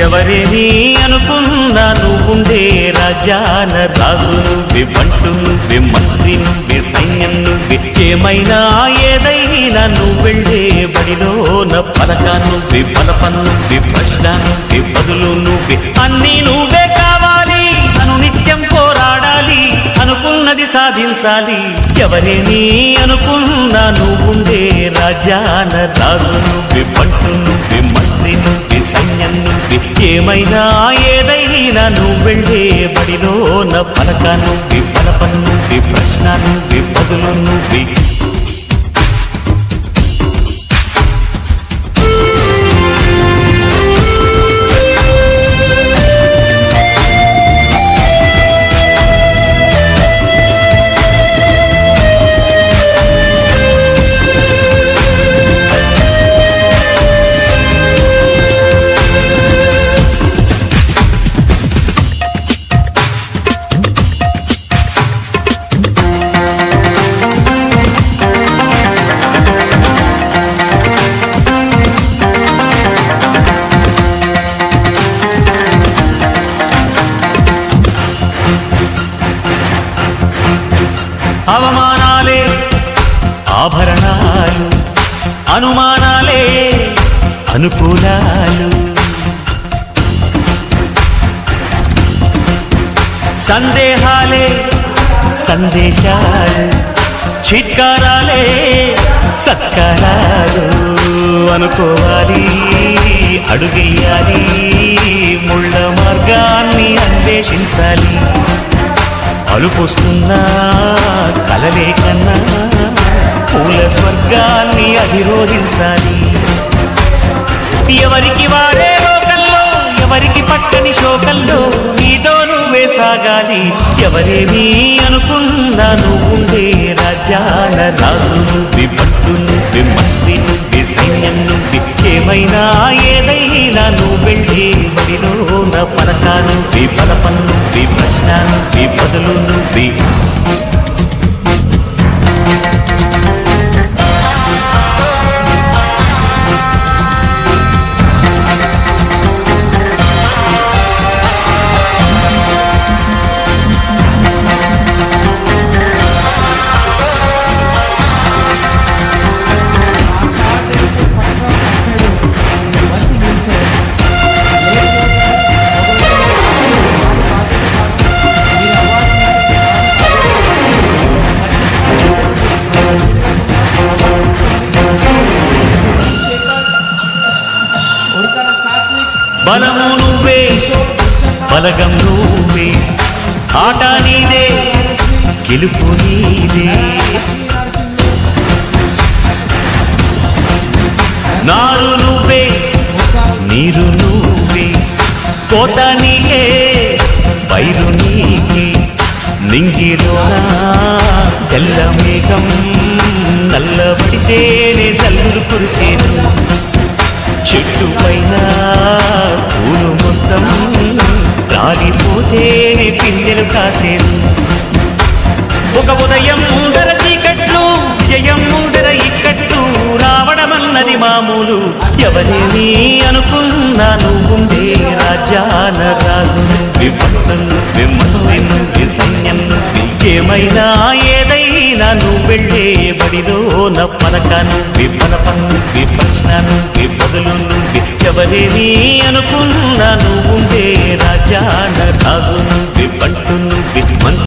ఎవరేని అనుకున్నా నువ్వుండే రాజాన రాజు నువ్వే, బంటు నువ్వే, మంత్రి నువ్వే, సైన్యం నువ్వే, ఏమైనా ఏదైనా నువ్వెళ్ళే బడిలోన పలక నువ్వే, బలపం నువ్వే, ప్రశ్న నువ్వే, బదులు నువ్వే, అన్నీ నువ్వే కావాలి. నిత్యం పోరాడాలి, అనుకున్నది సాధించాలి. ఎవరేని అనుకున్నా నువ్వుండే రాజాన రాజు నువ్వే, బంటు నువ్వే, మంత్రి నువ్వే, సైన్యం నువ్వే, ఏమైనా ఏదైనా నువ్వెళ్ళే బడిలోన పలక నువ్వే, బలపం నువ్వే, ప్రశ్న నువ్వే, బదులు నువ్వే. అవమానాలే ఆభరణాలు, అనుమానాలే అనుకూలాలు, సందేహాలే సందేశాలు, చిత్కారాలే సత్కారాలు. అనుకోవాలి, అడుగెయ్యాలి, ముళ్ళ మార్గాన్ని అన్వేషించాలి. అలుపొస్తున్నా కలలే కన్నా పూల స్వర్గాన్ని అధిరోహించాలి. ఎవరికి వాడే లోకల్లో, ఎవరికి పట్టని శోకల్లో నీతో నువ్వే సాగాలి. ఎవరేమీ అనుకున్నా నువ్వుండే రాజ్యాల రాజు నువ్వే, పట్టు నువ్వే, మంత్రి నువ్వే, సైన్యం నువ్వే, ఏమైనా ఏదైనా నువ్వెళ్ళే బడిలోన పలక నువ్వే, బలపం నువ్వే, ప్రశ్న నువ్వే, బదులు నువ్వే. బలము నువ్వే, బలగం నువ్వే, ఆట నీదే, గెలుపు నీదే. నారు నువ్వే, నీరు నువ్వే, కోత నీకే, పైరు నీకే. నింగిలోన తెల్ల మేఘం నల్లబడితేనే జల్లులు కురిసేను. చెట్టు పైన పూలు మొత్తం రాలిపోతేనే పిందెలు కాసేను. ఒక ఉదయం ముందర చీకట్లు, విజయం ముందర ఇక్కట్లు రావడమన్నది మామూలు. ఎవరేమీ అనుకున్నా నువ్వుండే రాజ్యాన రాజు నువ్వే, పట్టు నువ్వే, మంత్రి నువ్వే, సైన్యం నువ్వే, ఏమైనా ఏదైనా నువ్వెళ్ళే బడిలోన పలక నువ్వే, బలపం నువ్వే, ప్రశ్న నువ్వే, బదులు నువ్వే. ఎవరేమీ అనుకున్నా నువ్వుండే రాజ్యాన రాజు నువ్వే, పట్టు నువ్వే,